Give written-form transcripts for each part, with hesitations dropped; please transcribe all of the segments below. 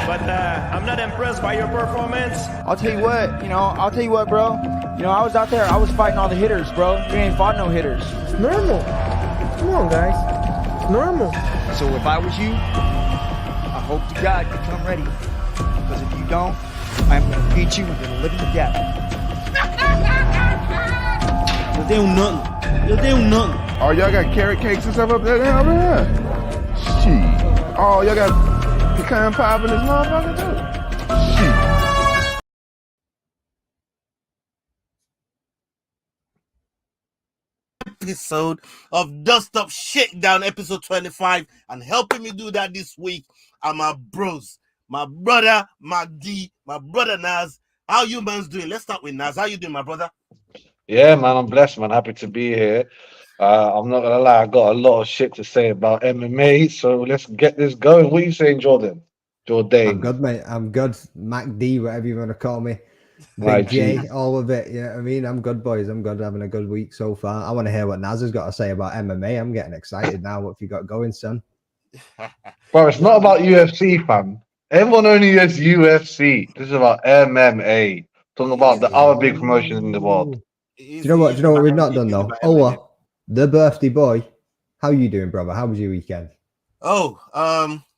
but I'm not impressed by your performance. I'll tell you what, bro. I was out there, I was fighting all the hitters, bro. You ain't fought no hitters. It's normal. Come on, guys. It's normal. So if I was you, I hope to God you come ready. Because if you don't, I'm going to beat you into the living death. You did nothing. Oh, y'all got carrot cakes and stuff up there now, man? Shit. Oh, y'all got pecan pie up in this motherfucker, too? Shit. Episode of Dust Up Shakedown, episode 25, and helping me do that this week are my bros, my brother MacD, my brother Naz. How you man's doing? Let's start with Naz. How you doing, my brother? Yeah, man, I'm blessed, man. Happy to be here. I'm not gonna lie, I got a lot of shit to say about MMA, so let's get this going. What are you saying, Jordan? I'm good, mate. I'm good. MacD, whatever you want to call me. Big J, all of it. Yeah, I mean, I'm good, boys. I'm good. Having a good week so far. I want to hear what Naz has got to say about MMA. I'm getting excited now. What have you got going, son? Bro, it's not about UFC, fam. Everyone only does UFC. This is about MMA. Talking about the other big promotions in the world. Do you know what? We've not done though? Oh, the birthday boy. How you doing, brother? How was your weekend?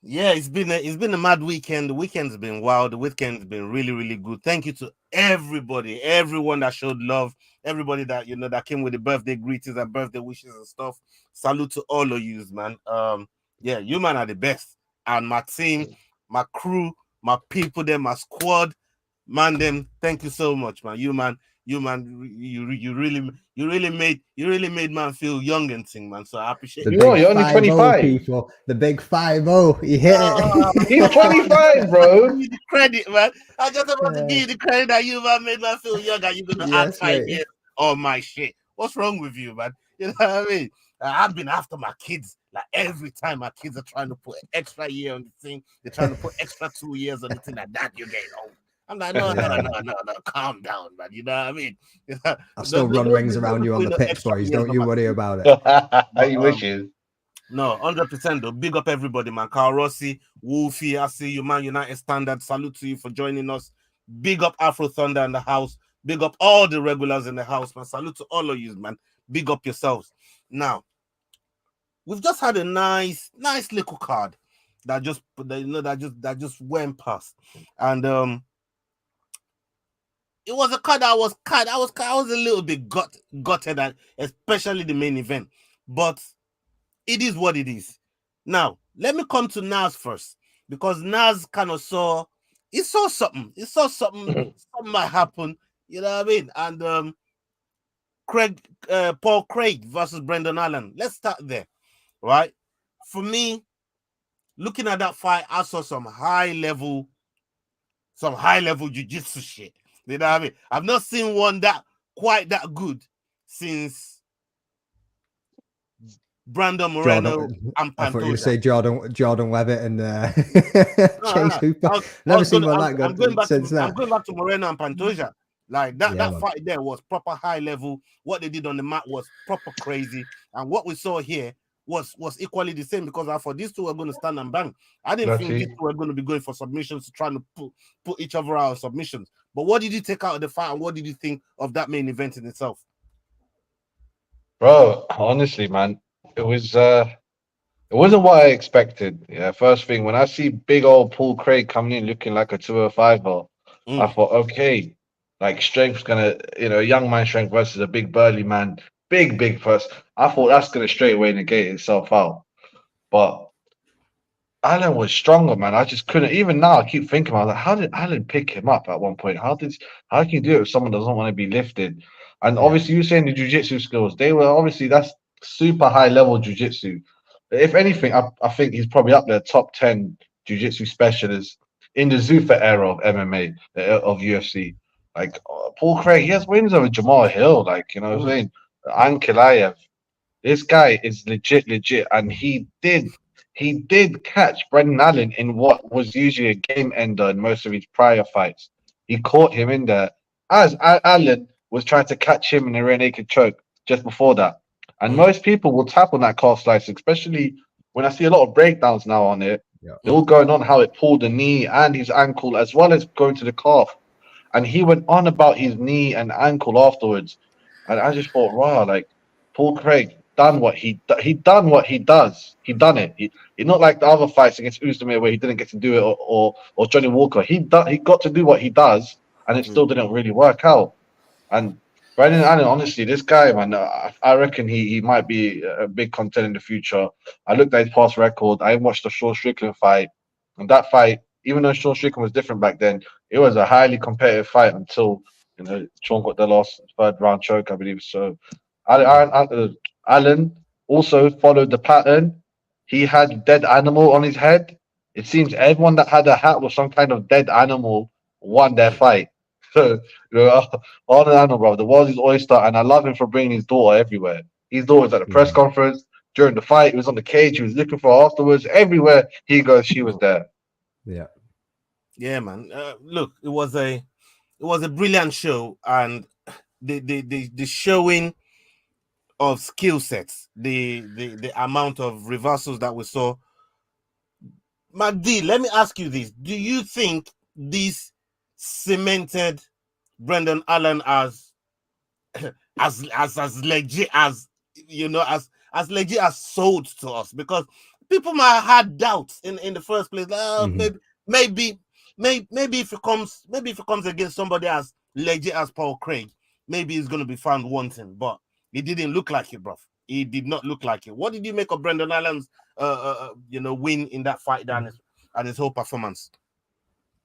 Yeah, it's been a mad weekend. The weekend's been wild. The weekend's been really, really good. Thank you to everybody, everyone that showed love, everybody that that came with the birthday greetings and birthday wishes and stuff. Salute to all of you, man. Yeah, you man are the best. And my team, my crew, my people, them, my squad, man, them. Thank you so much, man. You really made man feel young and thing, man. So I appreciate it. You're only 25. People, the big 5-0. You hit it. He's 25, bro. Give you the credit, man. I just about to give you the credit that you man made man feel young and you're gonna add 5 years on my shit. What's wrong with you, man? You know what I mean? I've been after my kids. Like every time my kids are trying to put an extra year on the thing, they're trying to put extra 2 years on the thing like that. You're getting old. I'm like, no, calm down, man. You know what I mean? I'll still run rings around you on the pitch, boys. Don't you worry about it. You wishes. No, 100% though. Big up everybody, man. Carl Rossi, Wolfie, I see you, man. United Standard. Salute to you for joining us. Big up Afro Thunder in the house. Big up all the regulars in the house, man. Salute to all of you, man. Big up yourselves. Now, we've just had a nice little card that just went past, and it was a card that I was a little bit gutted at, especially the main event. But it is what it is. Now, let me come to Naz first, because Naz kind of saw something. He saw something might happen. You know what I mean? And Paul Craig versus Brendan Allen. Let's start there, right? For me, looking at that fight, I saw some high level jiu-jitsu shit. You know what I mean? I've not seen one quite that good since Brandon Moreno and Pantoja. I thought you would say Jordan Levitt and Chase Hooper. Never seen one that good since that. I'm going back to Moreno and Pantoja. Like that fight there was proper high level. What they did on the mat was proper crazy. And what we saw here was equally the same, because I thought these two were going to stand and bang. I didn't think these two were going to be going for submissions, trying to put each other out of submissions. But what did you take out of the fight, and what did you think of that main event in itself? Bro, honestly, man, it wasn't what I expected. Yeah, first thing, when I see big old Paul Craig coming in looking like a 205er, I thought, okay, like strength's gonna, young man strength versus a big burly man. Big first. I thought that's going to straight away negate itself out. But Allen was stronger, man. I just couldn't. Even now, I keep thinking about, like, how did Allen pick him up at one point? How can you do it if someone doesn't want to be lifted? And obviously, you saying the jiu-jitsu skills, they were obviously, that's super high level jiu-jitsu. If anything, I think he's probably up there, top 10 jiu-jitsu specialists in the Zuffa era of MMA, of UFC. Like, Paul Craig, he has wins over Jamal Hill, like, you know what I'm saying? Ankalaev, this guy is legit, and he did catch Brendan Allen in what was usually a game ender in most of his prior fights. He caught him in there as Allen was trying to catch him in a rear naked choke just before that. And most people will tap on that calf slice, especially when I see a lot of breakdowns now on it. It all going on how it pulled the knee and his ankle as well as going to the calf. And he went on about his knee and ankle afterwards. And I just thought, wow, like Paul Craig done what he done what he does. He done it. He not like the other fights against Usman where he didn't get to do it or Johnny Walker. He got to do what he does, and it still didn't really work out. And Brendan Allen, honestly, this guy, man, I reckon he might be a big contender in the future. I looked at his past record. I watched the Sean Strickland fight, and that fight, even though Sean Strickland was different back then, it was a highly competitive fight until Sean got the last third round choke, I believe. So Allen also followed the pattern. He had dead animal on his head. It seems everyone that had a hat with some kind of dead animal won their fight. So, on and on, bro. The world's his oyster, and I love him for bringing his daughter everywhere. His daughter was at the press conference during the fight. He was on the cage. He was looking for her afterwards. Everywhere he goes, she was there. Yeah, man. Look, it was a brilliant show, and the showing of skill sets, the amount of reversals that we saw. McD, let me ask you this: do you think this cemented Brendan Allen as legit as as legit as sold to us? Because people might have had doubts in the first place. Maybe if it comes against somebody as legit as Paul Craig, maybe he's going to be found wanting. But it didn't look like it, bro. It did not look like it. What did you make of Brendan Allen's win in that fight and his whole performance?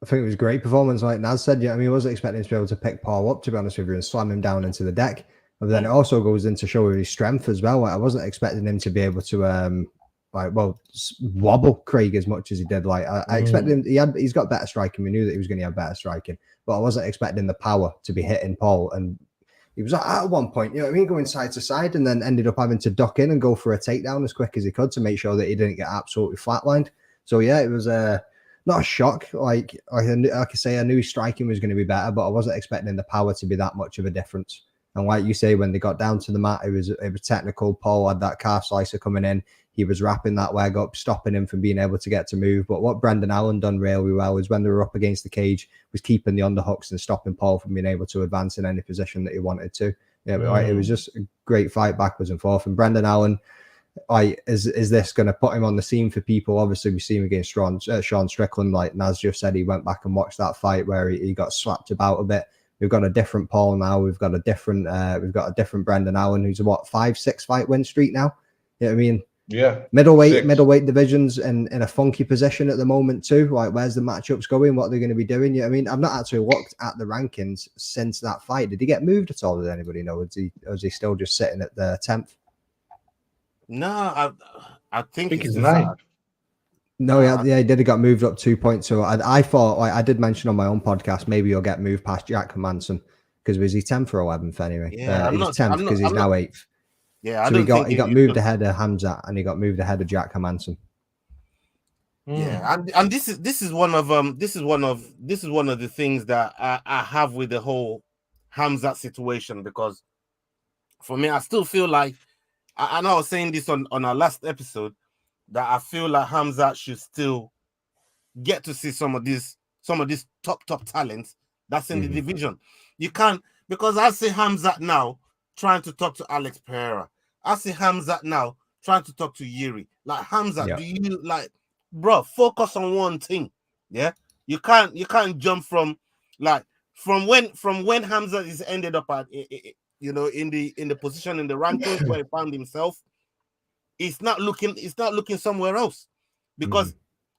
I think it was a great performance, like Naz said. I wasn't expecting him to be able to pick Paul up, to be honest with you, and slam him down into the deck. But then it also goes into showing his strength as well. I wasn't expecting him to be able to wobble Craig as much as he did. I expected him. He's got better striking. We knew that he was going to have better striking, but I wasn't expecting the power to be hitting Paul. And he was at one point, going side to side, and then ended up having to duck in and go for a takedown as quick as he could to make sure that he didn't get absolutely flatlined. So yeah, it was not a shock. Like I say, I knew his striking was going to be better, but I wasn't expecting the power to be that much of a difference. And like you say, when they got down to the mat, it was technical. Paul had that calf slicer coming in. He was wrapping that leg up, stopping him from being able to get to move. But what Brendan Allen done really well is when they were up against the cage, was keeping the underhooks and stopping Paul from being able to advance in any position that he wanted to. It was just a great fight backwards and forth. And Brendan Allen, is this going to put him on the scene for people? Obviously, we see him against Sean Strickland. Like Naz just said, he went back and watched that fight where he got slapped about a bit. We've got a different Paul now. We've got a different Brendan Allen, who's a 5-6 fight win streak now. You know what I mean? Yeah. Middleweight divisions in a funky position at the moment too. Like, where's the matchups going? What they're going to be doing? You know what I mean? I've not actually looked at the rankings since that fight. Did he get moved at all? Did anybody know? Is he still just sitting at the 10th? No, I think he's 9th. No, yeah, he did. He got moved up 2 points. So I thought, I did mention on my own podcast, maybe he'll get moved past Jack Hermansson, because was he 10th or 11th anyway? Yeah, he's 10th because he's now 8th. Yeah, so he got moved ahead of Hamzat, and he got moved ahead of Jack Hermansson. Yeah, and this is one of the things that I have with the whole Hamzat situation, because for me, I still feel like, and I was saying this on our last episode, that I feel like Hamzat should still get to see some of these top talents that's in the division. You can't, because I see Hamzat now trying to talk to Alex Pereira. I see Hamzat now trying to talk to Yuri. Like, Hamzat, do you bro, focus on one thing. Yeah, you can't jump from when Hamzat is ended up at in the position in the rankings where he found himself. It's not looking somewhere else, because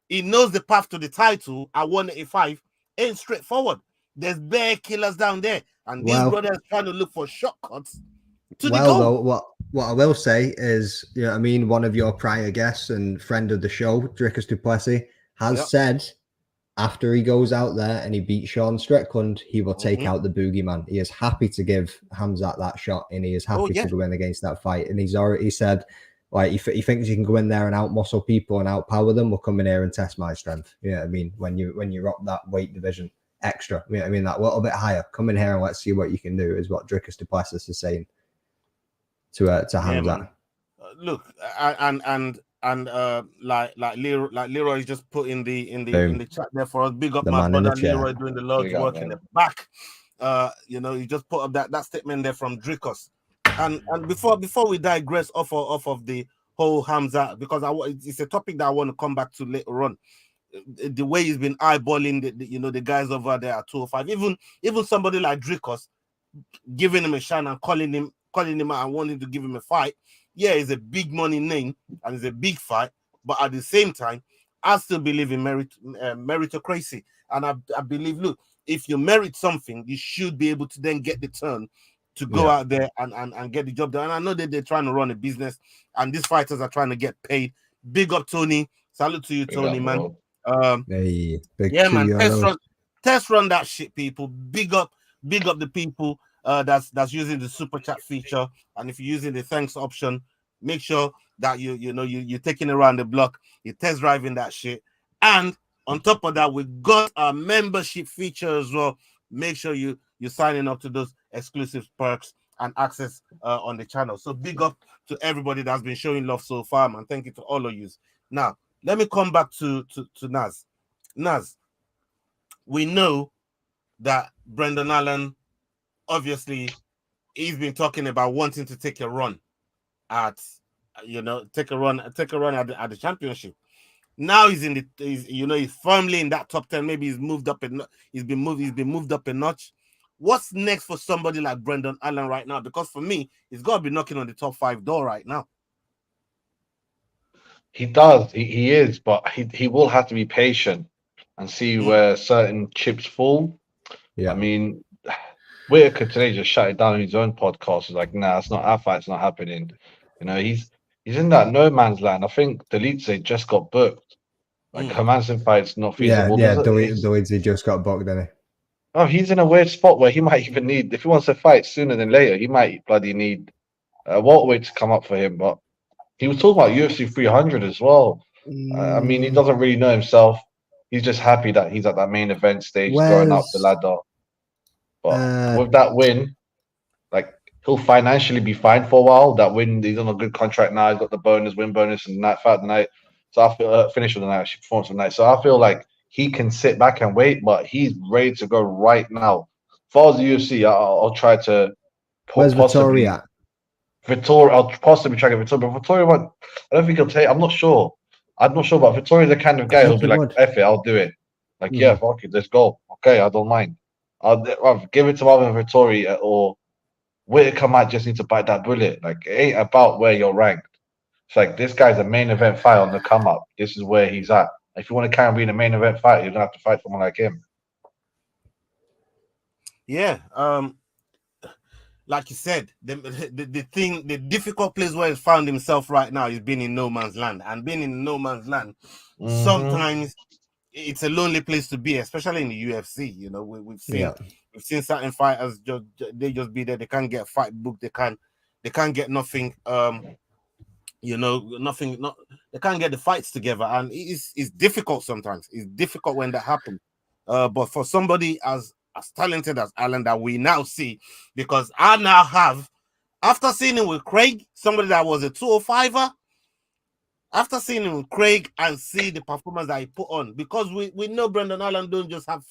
he knows the path to the title at 185 ain't straightforward. There's bare killers down there, and these brothers trying to look for shortcuts to the goal. Though, what I will say is, one of your prior guests and friend of the show, Dricus du Plessis, has said after he goes out there and he beats Sean Strickland, he will take out the boogeyman. He is happy to give Hamzat that shot, and he is happy to go in against that fight. And he's already said, like, he thinks he can go in there and outmuscle people and outpower them. We'll come in here and test my strength. You know what I mean? When you're up that weight division extra, you know what I mean, that little bit higher, come in here and let's see what you can do, is what Dricus du Plessis is saying to Hamzat. Look, and And like Leroy just put in the chat there for us. Big up The my man in the brother chair. Leroy doing the Lord's Big up, work in man. the back. You just put up that statement there from Dricos. And before we digress off of the whole Hamza, because it's a topic that I want to come back to later on. The way he's been eyeballing the guys over there at 205, even somebody like Dricos giving him a shine and calling him out and wanting to give him a fight. Yeah, it's a big money name and it's a big fight, but at the same time, I still believe in meritocracy. And I believe, look, if you merit something, you should be able to then get the turn to go out there and get the job done. And I know that they're trying to run a business and these fighters are trying to get paid. Big up, Tony. Salute to you, Tony, man. Man, test run that shit, people. Big up the people that's using the super chat feature. And if you're using the thanks option, make sure that you're taking it around the block, you're test driving that shit. And on top of that, we got our membership feature as well. Make sure you're signing up to those exclusive perks and access on the channel. So big up to everybody that's been showing love so far, man. Thank you to all of you. Now, let me come back to Naz. Naz, we know that Brendan Allen, obviously, he's been talking about wanting to take a run at the championship. Now he's firmly in that top 10. Maybe he's moved up and he's been moved up a notch. What's next for somebody like Brendan Allen right now? Because for me, he's got to be knocking on the top 5 door right now. He does. He is, but he will have to be patient and see where certain chips fall. Yeah. I mean, Whitaker today just shut it down on his own podcast. He's like, nah, it's not our fight. It's not happening. He's in that no man's land. I think Delice just got booked. Like Hermanson fight's not feasible. Yeah, Delice just got booked, didn't he? Oh, he's in a weird spot where he might even need, if he wants to fight sooner than later, he might bloody need a welterweight to come up for him. But he was talking about UFC 300 as well. I mean, he doesn't really know himself. He's just happy that he's at that main event stage, going up the ladder. But with that win, like, he'll financially be fine for a while. That win, he's on a good contract now. He's got the win bonus, and night fight tonight. So I feel finish of the night, actually performance of the night. So I feel like he can sit back and wait, but he's ready to go right now. As far as the UFC, I'll try to. Where's Vettori at? Vettori, I'll possibly try to get Vettori, but Vettori won't. I don't think he'll take. I'm not sure, but Vettori's the kind of guy who'll be like, "F it, I'll do it." Like, yeah, fuck it, let's go. Okay, I don't mind. I'll give it to Marvin Vettori, or Whitaker might just need to bite that bullet. Like, it ain't about where you're ranked. It's like, this guy's a main event fight on the come up. This is where he's at. If you want to carry on being a main event fighter, you're gonna have to fight someone like him. Yeah, like you said, the difficult place where he's found himself right now is being in no man's land, and being in no man's land, sometimes it's a lonely place to be, especially in the UFC. We've seen certain fighters just be there. They can't get a fight booked. They can't get nothing. They can't get the fights together, and it's difficult sometimes. It's difficult when that happens. But for somebody as talented as Allen that we now see, because I now have, after seeing him with Craig, somebody that was a 205er, after seeing him with Craig and see the performance that he put on, because we know Brendan Allen don't just have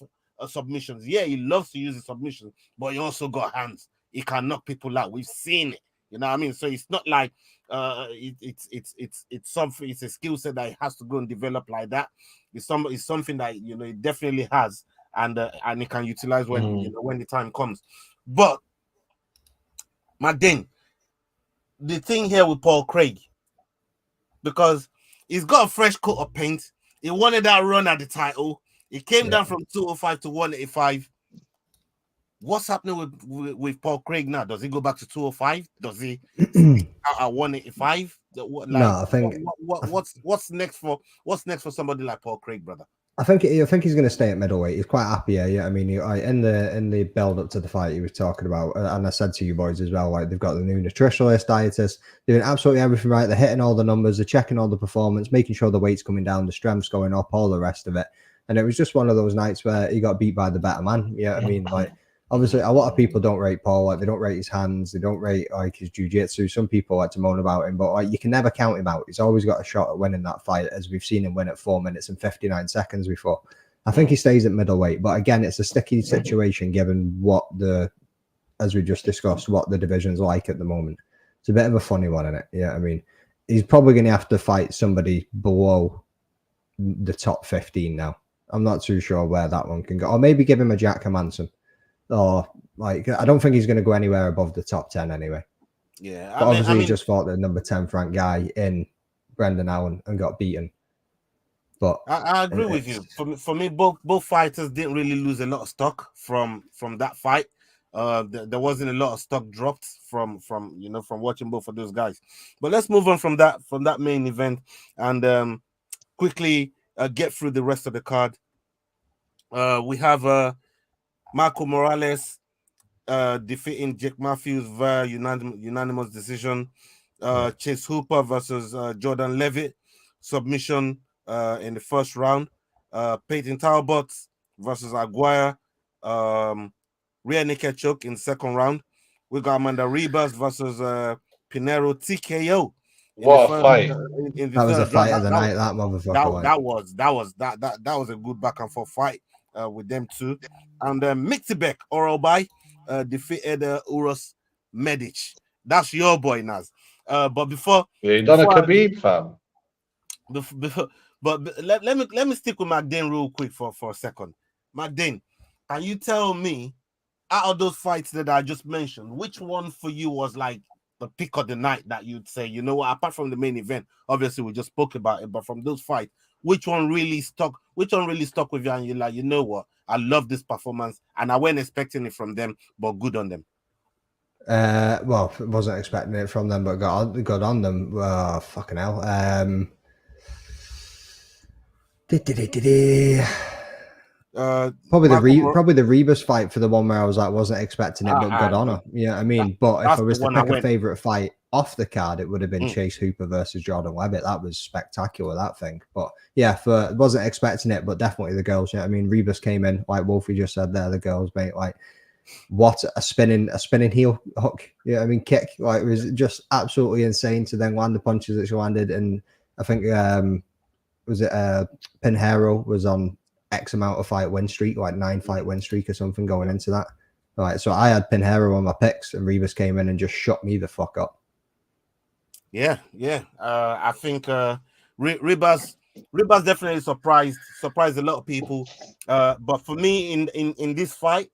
submissions. Yeah, he loves to use the submissions, but he also got hands. He can knock people out. We've seen it. You know what I mean? So it's not like it's something. It's a skill set that he has to go and develop like that. It's something that he definitely has, and he can utilize when when the time comes. But Magdane, the thing here with Paul Craig, because he's got a fresh coat of paint. He wanted that run at the title. He came down from 205 to 185. What's happening with Paul Craig now? Does he go back to 205? Does he at 185? I think what's next for somebody like Paul Craig, brother? I think he's going to stay at middleweight. He's quite happy here. Yeah, I mean, in the build up to the fight, he was talking about, and I said to you boys as well, like, they've got the new nutritionalist, dietist, doing absolutely everything right. They're hitting all the numbers, they're checking all the performance, making sure the weight's coming down, the strength's going up, all the rest of it. And it was just one of those nights where he got beat by the better man. Yeah, I mean, like, Obviously, a lot of people don't rate Paul. Like, they don't rate his hands. They don't rate like his jiu-jitsu. Some people like to moan about him, but like, you can never count him out. He's always got a shot at winning that fight, as we've seen him win at 4 minutes and 59 seconds before. I think he stays at middleweight, but again, it's a sticky situation given what as we just discussed, what the division's like at the moment. It's a bit of a funny one, isn't it? Yeah, I mean, he's probably going to have to fight somebody below the top 15 now. I'm not too sure where that one can go. Or maybe give him a Jack Hermansson. Or like, I don't think he's going to go anywhere above the top 10 anyway. Yeah, But obviously he just fought the number 10 ranked guy in Brendan Allen and got beaten. But I agree with you. For me, both fighters didn't really lose a lot of stock from that fight. There wasn't a lot of stock dropped from watching both of those guys. But let's move on from that main event and quickly get through the rest of the card. We have Marco Morales defeating Jake Matthews via unanimous decision. Chase Hooper versus Jordan Levitt submission in the first round. Peyton Talbot versus Aguirre rear naked choke in second round. We got Amanda Ribas versus Pinheiro TKO. What a fight! That was a fight of the night. That motherfucker. That was a good back and forth fight with them two. And Miktibek Orolbai defeated Uros Medic. That's your boy, Naz. But before you done a Khabib, fam. But let me stick with McDane real quick for a second. McDane, can you tell me, out of those fights that I just mentioned, which one for you was like the pick of the night that you'd say, you know what, apart from the main event, obviously we just spoke about it, but from those fights, which one really stuck with you and you're like, you know what, I love this performance and I wasn't expecting it from them, but good on them? Well, wasn't expecting it from them, but got on them. Fucking hell. Probably the Rebus fight for the one where I was like, wasn't expecting it, but got on her. Yeah, I mean, but if I was to pick a favorite fight off the card, it would have been Chase Hooper versus Jordan Levitt. That was spectacular, that thing. But yeah, wasn't expecting it, but definitely the girls. Yeah, I mean, Rebus came in, like Wolfie just said there, the girls, mate, like what a spinning heel hook. Yeah, I mean, kick, like, it was just absolutely insane to then land the punches that she landed. And I think was it Pinheiro was on X amount of fight win streak, like 9 fight win streak or something going into that. Right, so I had Pinheiro on my picks, and Rivas came in and just shut me the fuck up. Yeah. I think Ribas definitely surprised a lot of people. But for me, in this fight,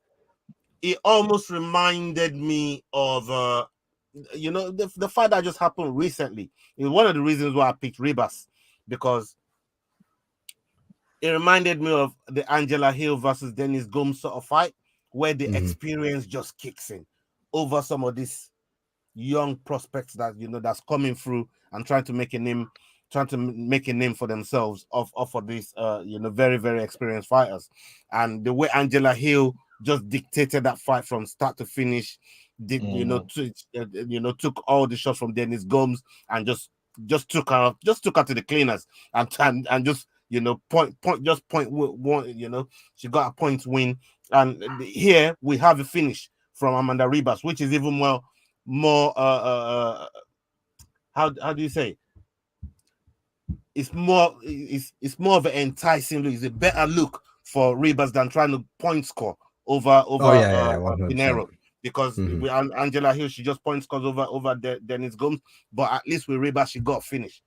it almost reminded me of the fight that just happened recently. It was one of the reasons why I picked Ribas, because it reminded me of the Angela Hill versus Dennis Gomes sort of fight, where the experience just kicks in over some of these young prospects that that's coming through and trying to make a name for themselves of these very, very experienced fighters. And the way Angela Hill just dictated that fight from start to finish, took all the shots from Dennis Gomes and just took her to the cleaners and just point one, she got a point win. And here we have a finish from Amanda Ribas, which is even more how do you say? It's more of an enticing look. It's a better look for Ribas than trying to point score over Pinheiro, because with Angela Hill, she just point scores over Dennis Gomes, but at least with Ribas she got finished,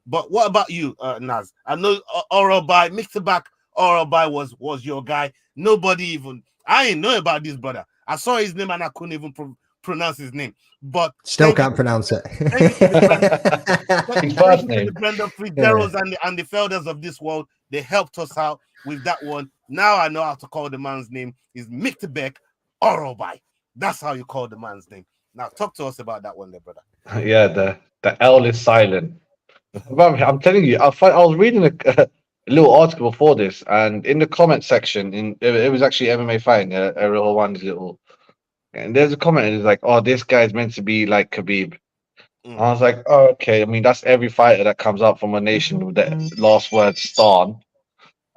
But what about you, Naz? I know Orolbai, Mixerback Orolbai was your guy. I ain't know about this brother. I saw his name and I couldn't even pronounce his name, but still can't pronounce it. Thank you to the Brendan Fitzgeralds and the Felders of this world. They helped us out with that one. Now I know how to call the man's name. Is Miktibek Orolbai. That's how you call the man's name. Now talk to us about that one there, brother. Yeah, the L is silent. I'm telling you, I was reading a little article before this, and in the comment section, it was actually MMA Fighting, Ariel One's little, and there's a comment, and it's like, oh, this guy's meant to be like Khabib. I was like, oh, okay. I mean, that's every fighter that comes up from a nation with the last word Stan,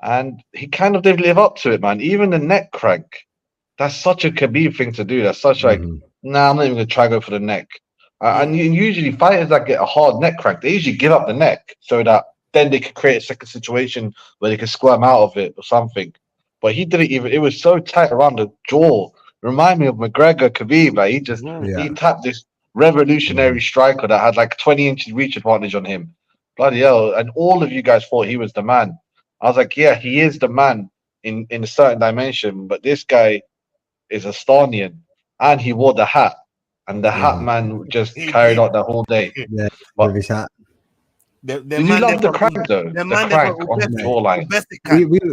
and he kind of did live up to it, man. Even the neck crank, that's such a Khabib thing to do. That's such like, nah, I'm not even gonna try to go for the neck. And usually fighters that get a hard neck crack, they usually give up the neck so that then they can create a second situation where they can squirm out of it or something. But he didn't even. It was so tight around the jaw. Remind me of McGregor, Khabib. Like he tapped this revolutionary striker that had like 20 inches reach advantage on him. Bloody hell! And all of you guys thought he was the man. I was like, yeah, he is the man in a certain dimension, but this guy is a Stanian, and he wore the hat, and the hat man just carried out the whole day. Yeah, but with his hat. Did you love the crank though? The crank on the jawline.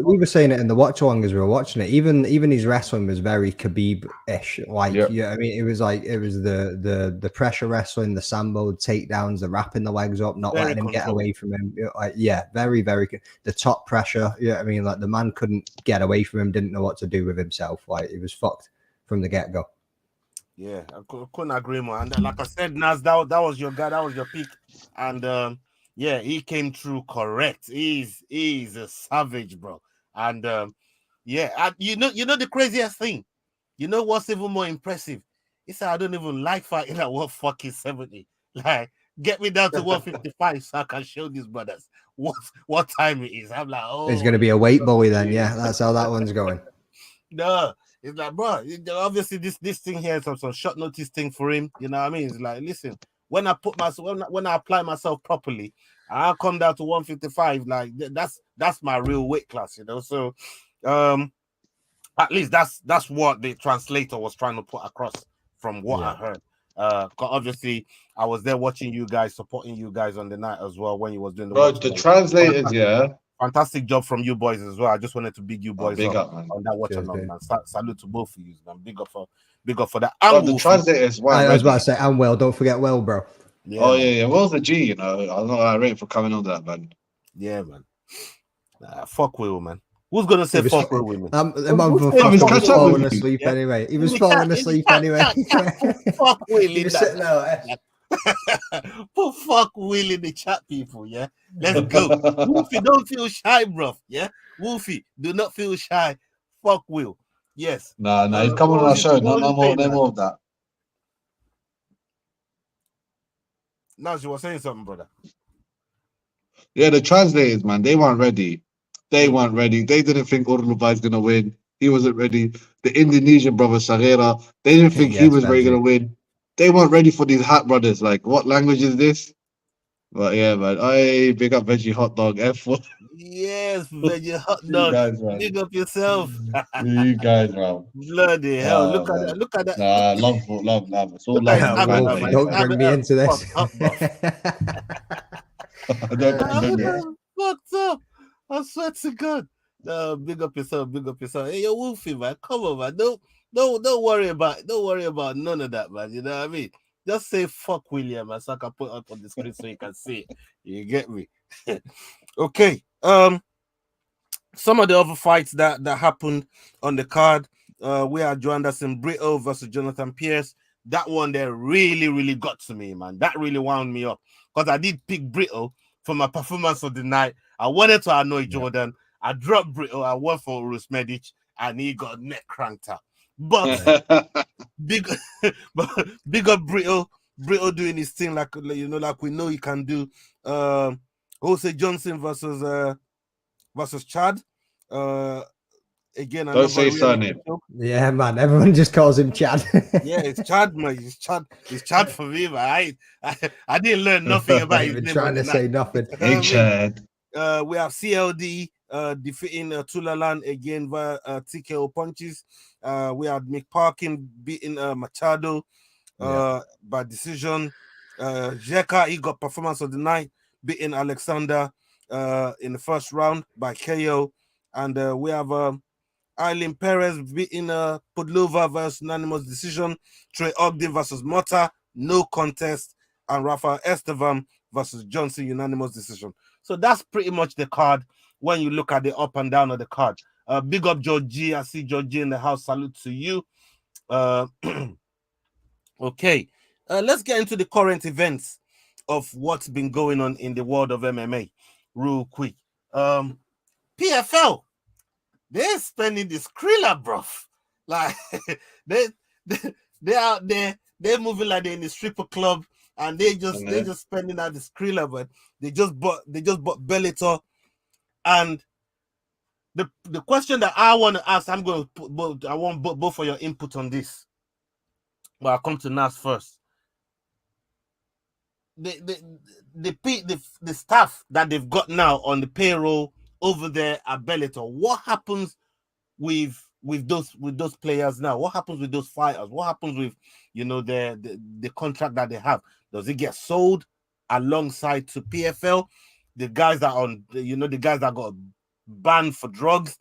We were saying it in the watch along as we were watching it. Even his wrestling was very Khabib-ish. Like, yeah, I mean, it was the pressure wrestling, the sambo takedowns, the wrapping the legs up, not letting him get away from him. Like, yeah, very, very good. The top pressure. Yeah, I mean, like the man couldn't get away from him, didn't know what to do with himself. Like, he was fucked from the get-go. Yeah, I couldn't agree more. And like I said, Naz, that was your guy, that was your pick, and yeah, he came through correct. He's a savage, bro. And yeah, you know the craziest thing. You know what's even more impressive? He said, I don't even like fighting at 170. Like, get me down to 155 so I can show these brothers what time it is. I'm like, oh, it's gonna be a weight bully then. Yeah, that's how that one's going. No, it's like, bro, obviously this thing here is some short notice thing for him. You know what I mean? It's like, listen, when I put myself, when I apply myself properly, I'll come down to 155. Like that's my real weight class, you know. So, at least that's what the translator was trying to put across from what I heard. Obviously, I was there watching you guys, supporting you guys on the night as well when you was doing the translators. Yeah, fantastic job from you boys as well. I just wanted to big you boys big up, man. On that watch along, man. Salute to both of you, man. Big up for that. The translators. I was about to say, and well, don't forget well, bro. Yeah, oh yeah. Well's the G, you know. I'm not irate for coming on that, man. Yeah, man. Fuck Will, man. Who's gonna say fuck Will, man? Was falling asleep anyway. He was falling asleep anyway. Fuck Will. He was sitting there. Put fuck Will in the chat, people. Yeah, let's go. Wolfie, don't feel shy, bro. Yeah, Wolfie, do not feel shy. Fuck Will. Yes. No, he's coming on our show. No more of that. Now you were saying something, brother. Yeah, the translators, man, they weren't ready. They didn't think Urlubay is gonna win. He wasn't ready. The Indonesian brother Sarera, they didn't think he was ready to win. They weren't ready for these hat brothers. Like, what language is this? But yeah, man. Hey, big up Veggie Hot Dog F1. Yes, Veggie Hot Dog. Guys, big up yourself. You guys, man. Bloody hell. Look at that. Nah, love. It's all love. Don't bring me into this. Fucked up. I swear to God. Big up yourself. Hey, yo, Wolfie, man. Come on, man. Don't worry about none of that, man. You know what I mean? Just say fuck William, man, so I can put it up on the screen so you can see it. You get me? Okay. Some of the other fights that happened on the card, we had Joanderson Brito versus Jonathan Pierce. That one there really, really got to me, man. That really wound me up because I did pick Brito for my performance of the night. I wanted to annoy Jordan. I dropped Brito. I went for Urus Medic, and he got neck cranked up. But big up Brito doing his thing like we know he can do. Jose Johnson versus Chad. Again, don't say surname. Yeah, man. Everyone just calls him Chad. Yeah, it's Chad, man. It's Chad for me, man. I didn't learn nothing about his name. Trying to say nothing. Hey, Chad. We have CLD defeating Tulalan again via TKO punches. We had Mick Parkin beating Machado by decision. Jeka, he got performance of the night, beating Alexander in the first round by KO. And we have Eileen Perez beating Podlova versus unanimous decision. Trey Ogden versus Mota, no contest. And Rafael Estevan versus Johnson, unanimous decision. So that's pretty much the card when you look at the up and down of the card. Big up Georgie. I see Georgie in the house. Salute to you. Okay. Let's get into the current events of what's been going on in the world of MMA real quick. PFL, they're spending the Skrilla, bruv. Like they're out there, they're moving like they're in the stripper club, and they just spending out the Skrilla, but they just bought Bellator. And the question that I want to ask, I want both of your input on this. But I'll come to Nas first. The staff that they've got now on the payroll over there at Bellator, what happens with those players now? What happens with those fighters? What happens with the contract that they have? Does it get sold alongside to PFL? The guys that on the guys that got banned for drugs,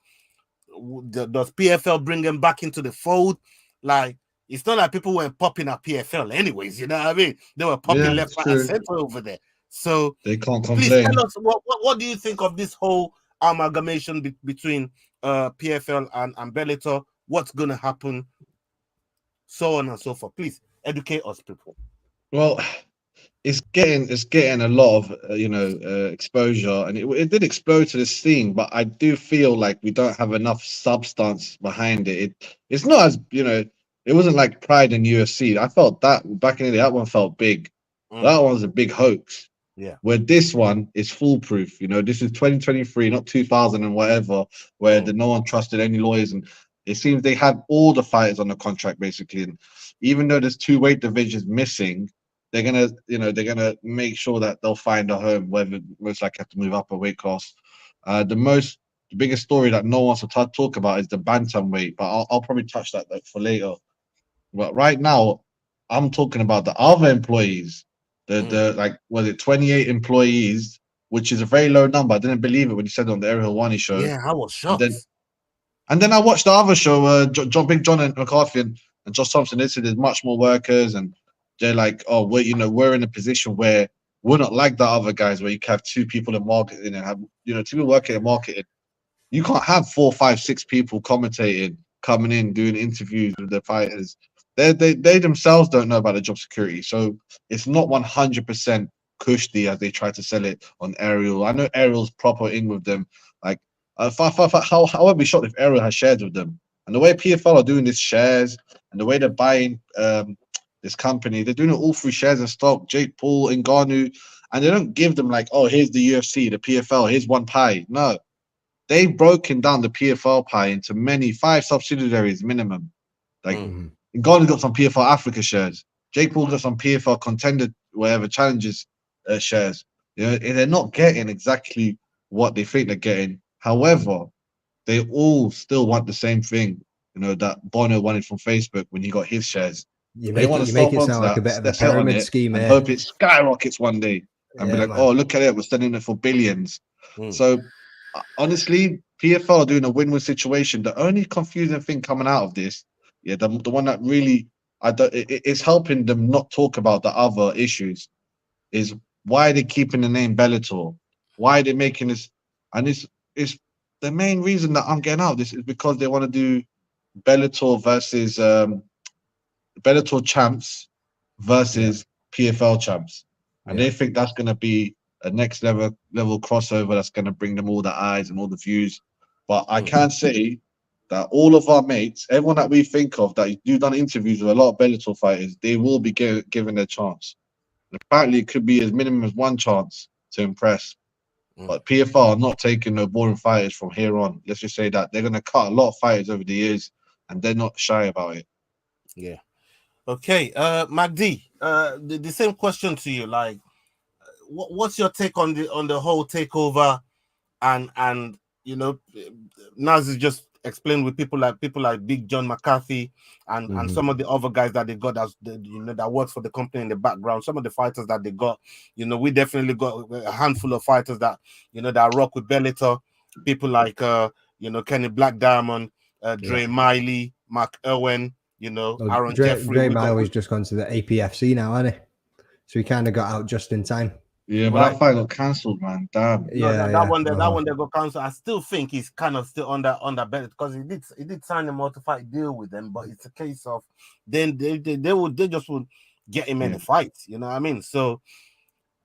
does PFL bring them back into the fold? Like, it's not like people weren't popping at PFL anyways, you know what I mean? They were popping left, right, and center over there. So they can't please complain. tell us what do you think of this whole amalgamation between PFL and Bellator? What's going to happen? So on and so forth. Please educate us, people. Well, it's getting a lot of exposure, and it did explode to the scene. But I do feel like we don't have enough substance behind it. It's not as it wasn't like Pride and UFC. I felt that back in the day, that one felt big. That one was a big hoax. Yeah. Where this one is foolproof. This is 2023, not 2000 and whatever, where no one trusted any lawyers, and it seems they had all the fighters on the contract basically. And even though there's 2 weight divisions missing, they're gonna make sure that they'll find a home, whether most likely have to move up a weight class. The biggest story that no one wants to talk about is the bantamweight, but I'll probably touch that for later. But right now, I'm talking about the other employees. The 28 employees, which is a very low number. I didn't believe it when you said it on the Ariel Helwani show. Yeah, I was shocked. And then I watched the other show, Big John and McCarthy and Josh Thompson. They said there's much more workers, and they're like, oh, we're in a position where we're not like the other guys, where you can have 2 people in marketing and have 2 people working in marketing. You can't have 4, 5, 6 people commentating, coming in, doing interviews with the fighters. They themselves don't know about the job security, so it's not 100% cushy as they try to sell it on Ariel. I know Ariel's proper in with them. Like, I won't be shocked if Ariel has shares with them. And the way PFL are doing these shares and the way they're buying this company, they're doing it all through shares and stock. Jake Paul, Ngannou, and they don't give them like, oh, here's the UFC, the PFL, here's one pie. No, they've broken down the PFL pie into 5 subsidiaries minimum. Like. Ngannou got some PFL Africa shares. Jake Paul got some PFL Contender, whatever, challenges shares. They're not getting exactly what they think they're getting. However, they all still want the same thing, that Bono wanted from Facebook when he got his shares. You make it sound like a bit of a pyramid scheme. And hope it skyrockets one day and be like, man. Oh, look at it, we're selling it for billions. So, honestly, PFL are doing a win-win situation. The only confusing thing coming out of this, the one that really it's helping them not talk about the other issues, is why they're keeping the name Bellator. Why are they making this? And it's the main reason that I'm getting out of this is because they want to do Bellator versus Bellator champs versus PFL champs, and they think that's going to be a next level crossover that's going to bring them all the eyes and all the views. But I can say that all of our mates, everyone that we think of that you've done interviews with a lot of Bellator fighters, they will be given their chance. And apparently, it could be as minimum as 1 chance to impress. But PFL are not taking no boring fighters from here on. Let's just say that they're going to cut a lot of fighters over the years, and they're not shy about it. Yeah. Okay, MacD, the same question to you. Like, what's your take on the whole takeover, and Naz is just explained with people like Big John McCarthy and some of the other guys that they got that works for the company in the background. Some of the fighters that they got, we definitely got a handful of fighters that that rock with Bellator. People like Kenny Black Diamond, Dre Miley, Mark Irwin, Aaron Jeffrey. Dre Miley's just gone to the APFC now, hasn't he? So he kind of got out just in time. Yeah, but that fight got cancelled, man. Damn. That one they got cancelled. I still think he's kind of still under Bennett, because he did sign a multi-fight deal with them, but it's a case of then they just would get him in the fight. You know what I mean? So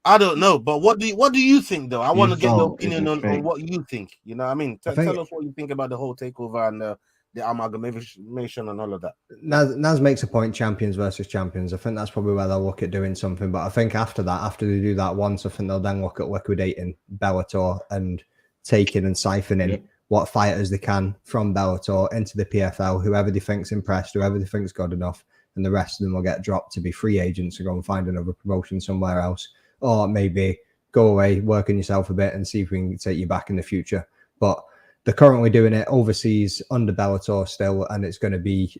I don't know, but what do you think though? I want to get your opinion on what you think. You know what I mean? Tell us what you think about the whole takeover and the amalgamation and all of that. Naz makes a point, champions versus champions. I think that's probably where they'll look at doing something. But I think after they do that once, I think they'll then look at liquidating Bellator and taking and siphoning what fighters they can from Bellator into the PFL, whoever they think's impressed, whoever they think's good enough, and the rest of them will get dropped to be free agents to go and find another promotion somewhere else. Or maybe go away, work on yourself a bit and see if we can take you back in the future. But they're currently doing it overseas under Bellator still, and it's going to be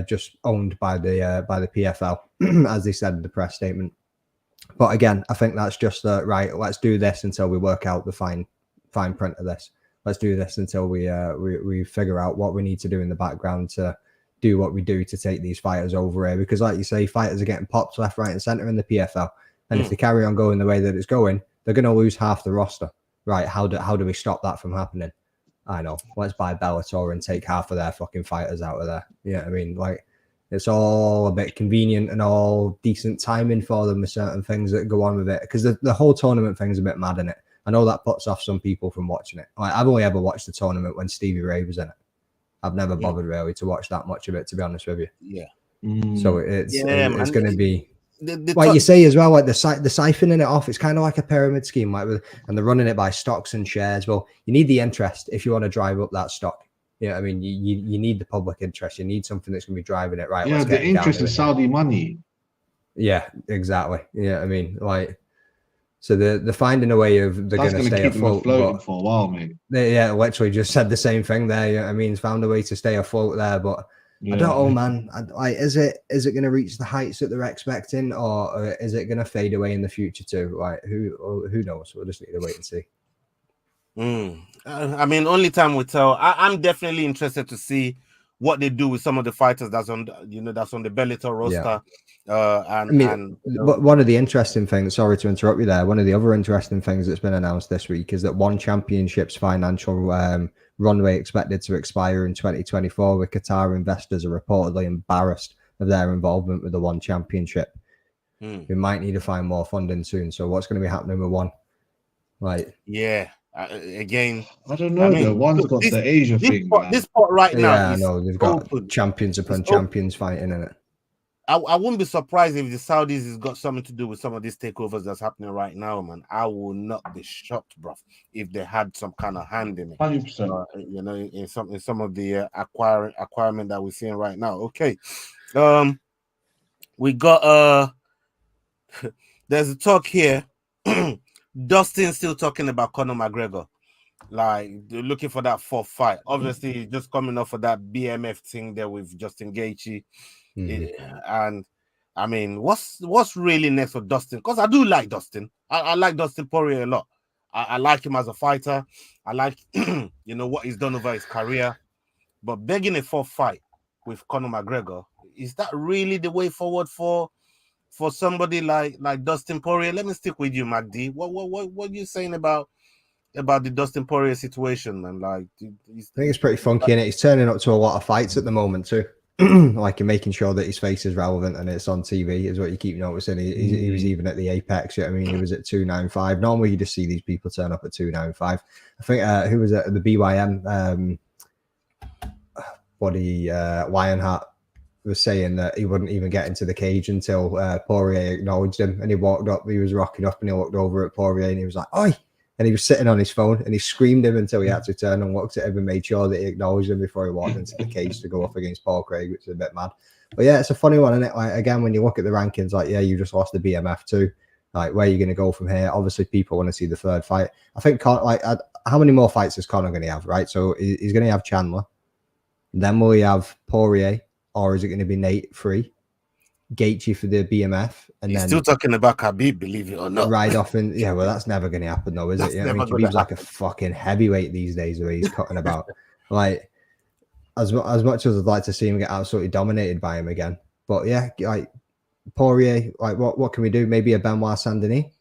just owned by the PFL, as they said in the press statement. But again, I think that's just right. Let's do this until we work out the fine print of this. Let's do this until we figure out what we need to do in the background to do what we do to take these fighters over here. Because, like you say, fighters are getting popped left, right, and center in the PFL, and if they carry on going the way that it's going, they're going to lose half the roster. Right? How do we stop that from happening? I know. Let's buy Bellator and take half of their fucking fighters out of there. Yeah, I mean, like, it's all a bit convenient and all decent timing for them with certain things that go on with it. Because the whole tournament thing's a bit mad in it. I know that puts off some people from watching it. Like, I've only ever watched the tournament when Stevie Ray was in it. I've never bothered really to watch that much of it, to be honest with you. Yeah. So it's going to be... Like you say as well, like the siphoning it off, it's kind of like a pyramid scheme, like and they're running it by stocks and shares. Well, you need the interest if you want to drive up that stock. Yeah, I mean, you need the public interest. You need something that's going to be driving it, right? Yeah, the interest is Saudi money. Yeah, exactly. Yeah, I mean, like, so they're finding a way of they're going to stay afloat for a while, mate. They literally just said the same thing there. Yeah, I mean, found a way to stay afloat there, but. Yeah. I don't know, man. Is it going to reach the heights that they're expecting, or is it going to fade away in the future too? Like, who knows? We'll just need to wait and see. I mean, only time will tell. I'm definitely interested to see what they do with some of the fighters that's on the Bellator roster. But one of the interesting things, sorry to interrupt you there, one of the other interesting things that's been announced this week is that One Championship's financial runway expected to expire in 2024, with Qatar investors are reportedly embarrassed of their involvement with the One Championship. We might need to find more funding soon. So what's going to be happening with One? Like, again, I don't know. The One's got the Asia thing. This spot right now. Yeah, I know they've got champions upon champions fighting in it. I wouldn't be surprised if the Saudis has got something to do with some of these takeovers that's happening right now, man. I will not be shocked, bro, if they had some kind of hand in it. 100%. In some of the acquirement that we're seeing right now. Okay, we got there's a talk here. Dustin still talking about Conor McGregor, like they're looking for that fourth fight. Obviously, he's just coming off of that BMF thing there with Justin Gaethje. And I mean, what's really next for Dustin? Because I do like Dustin. I like Dustin Poirier a lot. I like him as a fighter. I like what he's done over his career. But begging a fourth fight with Conor McGregor, is that really the way forward for somebody like Dustin Poirier? Let me stick with you, MacD. What are you saying about the Dustin Poirier situation, man? Like, I think it's pretty funky, and he's turning up to a lot of fights at the moment too. Like, and making sure that his face is relevant and it's on TV is what you keep noticing. He was even at the Apex. I mean, he was at 295. Normally, you just see these people turn up at 295. I think who was at the BYM? Lionheart was saying that he wouldn't even get into the cage until Poirier acknowledged him, and he walked up. He was rocking up, and he looked over at Poirier, and he was like, "Oi!" And he was sitting on his phone, and he screamed him until he had to turn and looked at him and made sure that he acknowledged him before he walked into the cage to go up against Paul Craig, which is a bit mad. But yeah, it's a funny one, isn't it? Like, again, when you look at the rankings, like, yeah, you just lost the BMF too. Like, where are you going to go from here? Obviously, people want to see the third fight. I think, how many more fights is Conor going to have, right? So he's going to have Chandler. Then will he have Poirier, or is it going to be Nate free? Gaethje for the BMF, and he's then still talking about Khabib, believe it or not. Ride off in, well, that's never going to happen, though, is it? I mean, Khabib's like a fucking heavyweight these days, the way he's cutting about. Like, as much as I'd like to see him get absolutely dominated by him again, but yeah, like Poirier, like what can we do? Maybe a Benoit Saint-Denis.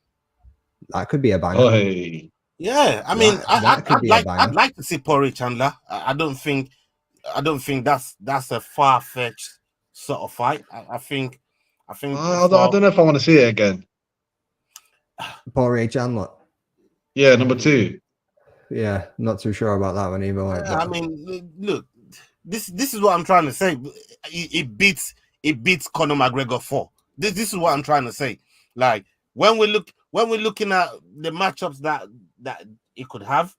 That could be a banger. Hey. Yeah, I mean, I'd like to see Poirier Chandler. I don't think that's a far-fetched sort of fight. I think. I don't know if I want to see it again. Poirier Chandler. Yeah, number 2. Yeah, not too sure about that one either. I mean, look, this is what I'm trying to say. It beats Conor McGregor 4. This is what I'm trying to say. Like when we're looking at the matchups that it could have,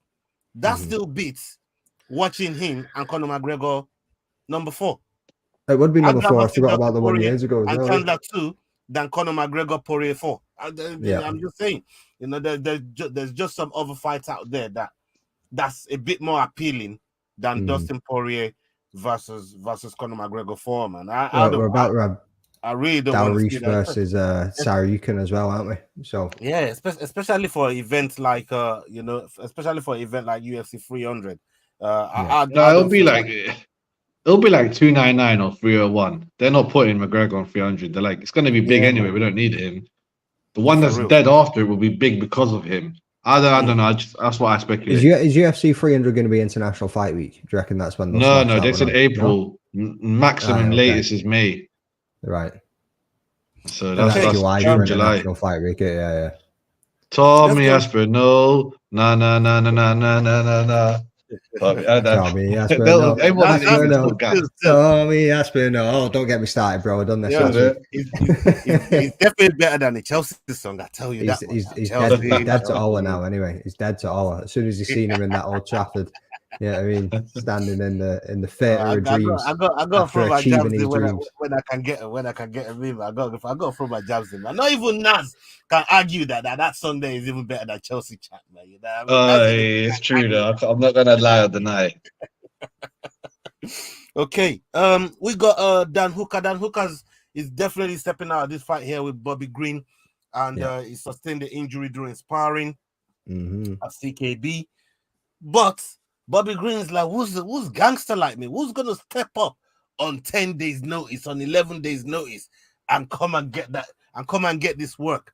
that still beats watching him and Conor McGregor number 4. It would be number 4. I forgot Dustin about the one Poirier years ago as and well. Chandler 2 than Conor McGregor Poirier 4. Yeah. I'm just saying, you know, there's just some other fights out there that's a bit more appealing than Dustin Poirier versus Conor McGregor 4, man. I really don't want to see that. versus Saryukin as well, aren't we? So yeah, especially for events like especially for an event like UFC 300. It'll be like 299 or 301. They're not putting McGregor on 300. They're like, it's going to be big anyway. We don't need him. The one that's dead after it will be big because of him. I don't know. That's what I speculate. Is UFC 300 going to be International Fight Week? Do you reckon that's when? No. They said April. No? Maximum latest is May. Right. So that's July. June, International Fight Week. Yeah. Tommy Aspinall. No. Tommy Aspinall. Tommy Aspinall. Oh, don't get me started, bro. I've done this. Yeah, he's definitely better than the Chelsea song. I tell you that. He's dead to Ola now. Anyway, he's dead to Ola. As soon as he's seen him in that Old Trafford, yeah, I mean, standing in the theatre of dreams. I got to throw my jabs in when I can get a meme. I got to throw my jabs in. Not even Nas can argue that Sunday is even better than Chelsea chat, man. You know what I mean? It's true though. I'm not gonna lie or deny. Okay. We got Dan Hooker. Dan Hooker is definitely stepping out of this fight here with Bobby Green, and he sustained the injury during sparring at CKB. But Bobby Green is like, who's gangster like me? Who's gonna step up on 10 days notice, on 11 days notice, and come and get that and come and get this work?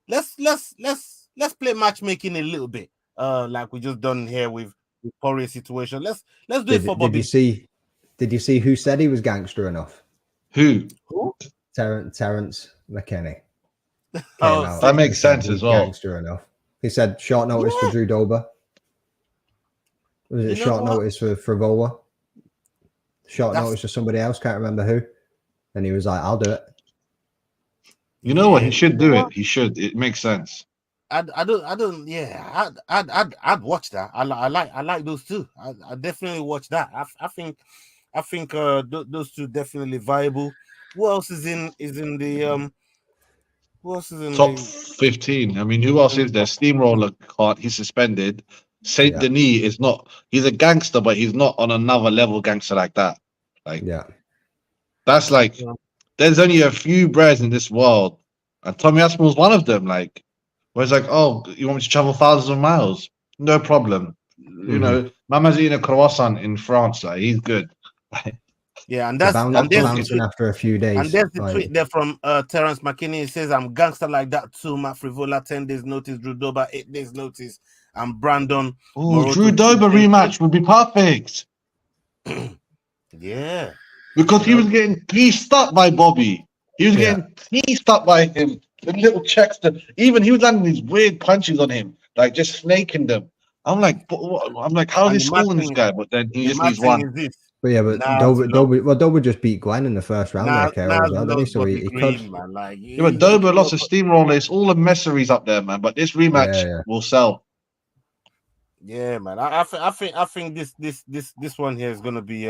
Let's play matchmaking a little bit, like we just done here with Poirier's situation. Let's do it for Bobby. Did you see who said he was gangster enough? Who? Terence McKinney. That makes sense as well. Gangster enough. He said short notice for Drew Dober. Was it short notice for Frivola? Short notice for somebody else, can't remember who. And he was like, I'll do it. You know what? He should do it. He should. It makes sense. I'd watch that. I like those two. I definitely watch that. I think those two definitely viable. Who else is in the who else is in top 15? I mean, who else is there? Steamroller can't. He's suspended. Saint Denis is not. He's a gangster, but he's not on another level gangster like that. Like, that's like. There's only a few breads in this world, and Tommy Aspinall's one of them. Like, where it's like, oh, you want me to travel thousands of miles? No problem. You know, Mama's eating a croissant in France. Like, he's good. Yeah, and that's bouncing after a few days. And there's the tweet there from Terence McKinney. He says, "I'm gangster like that too." Matt Frivola 10 days notice. Drew Dober 8 days notice. And Brandon. Oh, Drew Dober rematch would be perfect. Yeah. Because he was getting pieced up by Bobby. He was getting pieced up by him. The little checks. Even he was landing these weird punches on him, like just snaking them. I'm like, how is he schooling this guy? But then he just needs one. But yeah, but Dober just beat Gwen in the first round. So he could. But Dober lost a steamroller. It's all the messeries up there, man. But this rematch will sell. Yeah, man. I think this one here is gonna be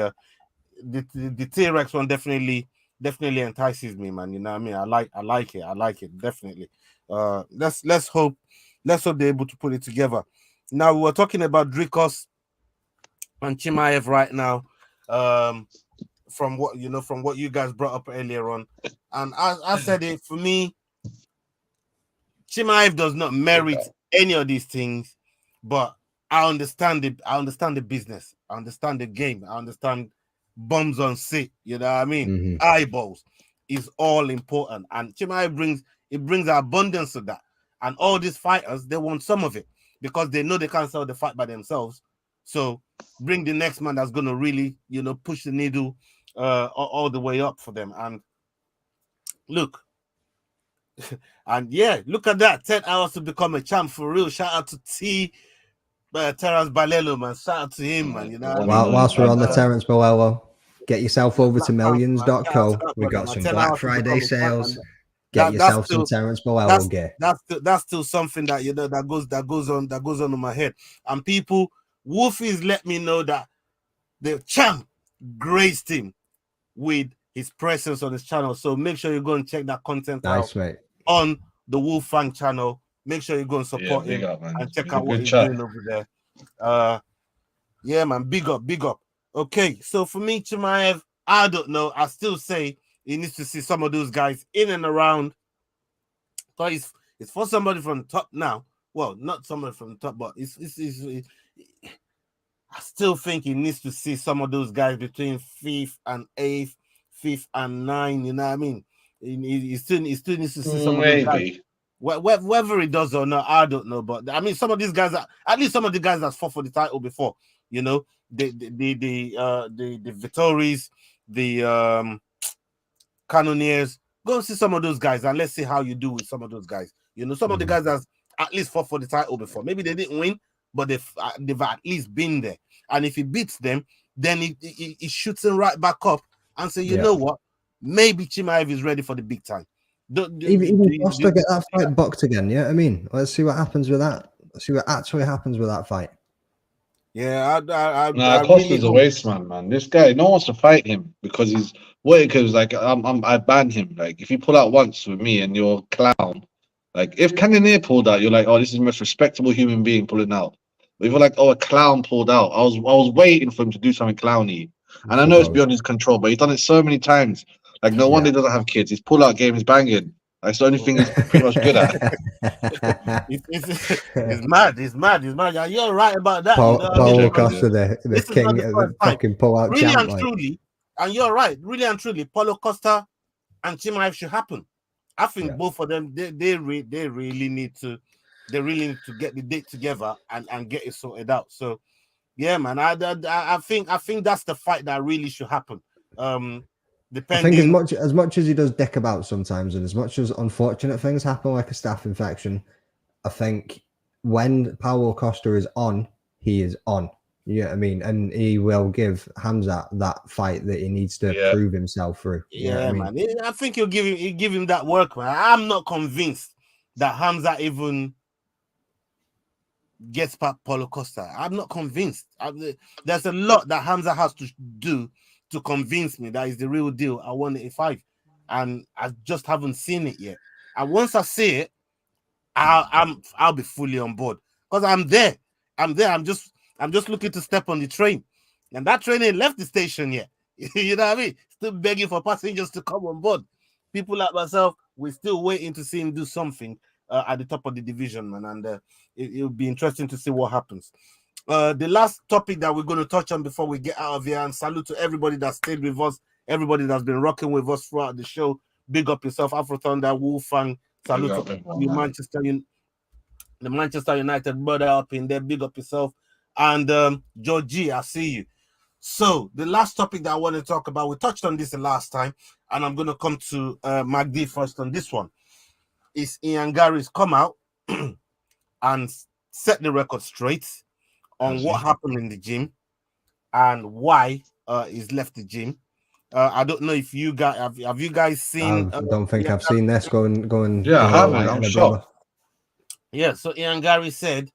the T-Rex one definitely entices me, man. You know what I mean? I like it definitely. Let's hope they're able to put it together. Now we're talking about Dricus and Chimaev right now. From what you guys brought up earlier on, and I said it, for me, Chimaev does not merit any of these things, but I understand it. I understand the business. I understand the game. I understand bums on seat. You know what I mean? Eyeballs is all important, and Chimaev brings abundance to that. And all these fighters, they want some of it because they know they can't sell the fight by themselves. So bring the next man that's gonna really, push the needle all the way up for them. And look, and look at that, 10 hours to become a champ for real. Shout out to T Terence Balelo, man. Shout out to him, man. You know what I mean? Whilst we're on the Terence Boello, get yourself over to Shout out to millions.co. that We brother, got man. some 10 Black hours to Friday become a fan, sales. man. Get That's yourself some Terence Boello that's gear. that's still something that you know that goes on in my head. And people, Wolfies let me know that the champ graced him with his presence on his channel. So make sure you go and check that content Nice, out mate. on the Wolfang channel. Make sure you go and support him and check out what he's doing over there. Yeah, man, big up. Okay, so for me, Chimaev, I don't know. I still say he needs to see some of those guys in and around. So it's for somebody from the top now. Well, not somebody from the top, but it's I still think he needs to see some of those guys between 5th and 8th, 5th and 9th. You know what I mean? He still needs to see some of those guys. Whether he does or not, I don't know. But I mean, some of these guys, at least some of the guys that's fought for the title before, you know, the Vittoris, the Cannoneers. Go and see some of those guys and let's see how you do with some of those guys. You know, some of the guys that's at least fought for the title before. Maybe they didn't win, but they've at least been there. And if he beats them, then he shoots them right back up and say, you know what? Maybe Chimaev is ready for the big time. Even Costa get that fight booked again. Yeah, I mean, let's see what happens with that. Let's see what actually happens with that fight. Yeah, Costa's really a waste man. This guy, no one wants to fight him because he's because like I ban him. Like if you pull out once with me and you're a clown, like if Cannonier pulled out, you're like, oh, this is the most respectable human being pulling out. But if you're like, oh, a clown pulled out, I was waiting for him to do something clowny, and I know it's beyond his control, but he's done it so many times. Like no wonder he doesn't have kids. His pull out game is banging. That's the only thing he's pretty much good at. It's mad. Yeah, you're right about that. Paulo Costa, the king of the fucking pull-out really champ. And truly, and you're right. Really and truly, Paulo Costa and Chimaev should happen. I think both of them, they really need to get the date together and get it sorted out. So, yeah, man, I think that's the fight that really should happen. Depending... I think as much as he does dick about sometimes, and as much as unfortunate things happen, like a staph infection, I think when Paulo Costa is on, he is on. You know what I mean? And he will give Hamzat that fight that he needs to prove himself through. Yeah, man. I think he'll give him that work, man. I'm not convinced that Hamzat even gets past Paulo Costa. I'm not convinced. There's a lot that Hamzat has to do to convince me that is the real deal at 185, and I just haven't seen it yet. And once I see it, I'll be fully on board because I'm there. I'm just looking to step on the train, and that train ain't left the station yet. You know what I mean? Still begging for passengers to come on board. People like myself, we're still waiting to see him do something at the top of the division, man, and it'll be interesting to see what happens. The last topic that we're going to touch on before we get out of here, and salute to everybody that stayed with us, everybody that's been rocking with us throughout the show. Big up yourself, Afro Thunder, Wolfang. Salute to you, the Manchester United brother up in there. Big up yourself. And Georgie, I see you. So the last topic that I want to talk about, we touched on this the last time, and I'm going to come to MacD first on this one. Is Ian Gary's come out and set the record straight on what happened in the gym and why he's left the gym. I don't know if you guys have you guys seen. I don't think I've seen this going. Yeah, I haven't. I'm shocked. Yeah, so Ian Gary said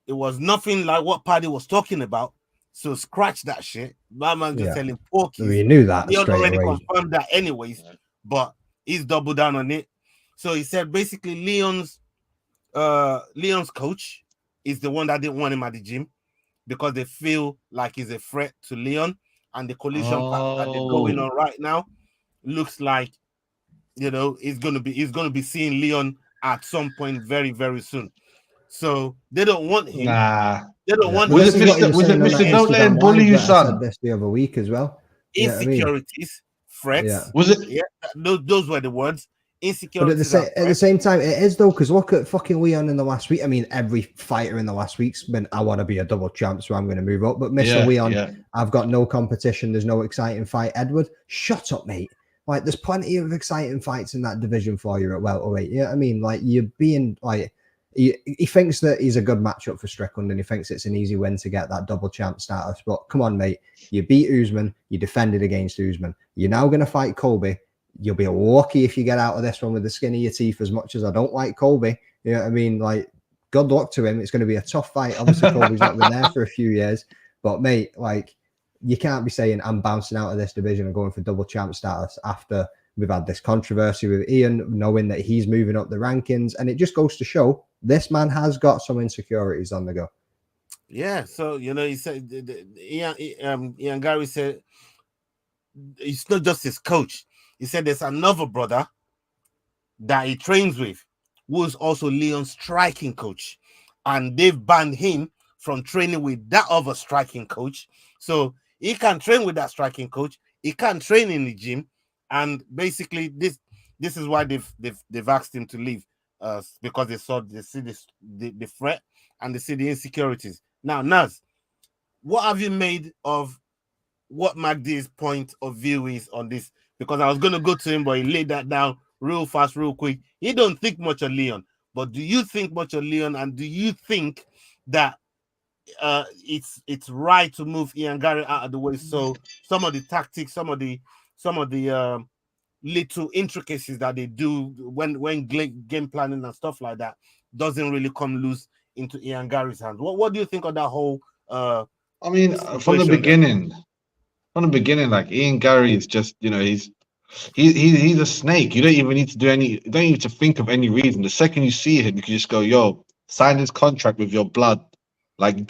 it was nothing like what Paddy was talking about. So scratch that shit. My man just telling Porky. We knew that. He already confirmed that anyways, but he's doubled down on it. So he said basically Leon's coach is the one that didn't want him at the gym because they feel like he's a threat to Leon, and the collision path that they're going on right now looks like, you know, he's gonna be seeing Leon at some point very, very soon. So they don't want him. They don't want him. Was it Mr. Don't let him bully you, son? I said this the other week as well. Insecurities, threats. Yeah. Was it? Yeah, those were the words. But at the same time, it is though, because look at fucking Leon in the last week. I mean, every fighter in the last week's been, I want to be a double champ, so I'm going to move up. But Mr. Leon, I've got no competition. There's no exciting fight. Edward, shut up, mate. Like, there's plenty of exciting fights in that division for you at welterweight. You know what I mean? Like, you're being like, he thinks that he's a good matchup for Strickland, and he thinks it's an easy win to get that double champ status. But come on, mate, you beat Usman, you defended against Usman. You're now going to fight Colby. You'll be lucky if you get out of this one with the skin of your teeth. As much as I don't like Colby, you know what I mean? Like, good luck to him. It's going to be a tough fight. Obviously, Colby's not been there for a few years, but mate, like, you can't be saying I'm bouncing out of this division and going for double champ status after we've had this controversy with Ian, knowing that he's moving up the rankings, and it just goes to show this man has got some insecurities on the go. Yeah, so he said Ian Gary said it's not just his coach. He said there's another brother that he trains with who is also Leon's striking coach, and they've banned him from training with that other striking coach. So he can't train with that striking coach. He can't train in the gym. And basically, this is why they've asked him to leave, because they see the threat and they see the insecurities. Now, Naz, what have you made of what MacD's point of view is on this? Because I was going to go to him, but he laid that down real fast, real quick. He don't think much of Leon, but do you think much of Leon? And do you think that it's right to move Ian Gary out of the way, so some of the tactics, some of the little intricacies that they do when game planning and stuff like that doesn't really come loose into Ian Gary's hands? What do you think of that whole I mean, from the beginning, like, Ian Gary is just, he's a snake. You don't even need to do any, you don't need to think of any reason. The second you see him, you can just go, yo, sign his contract with your blood. Like,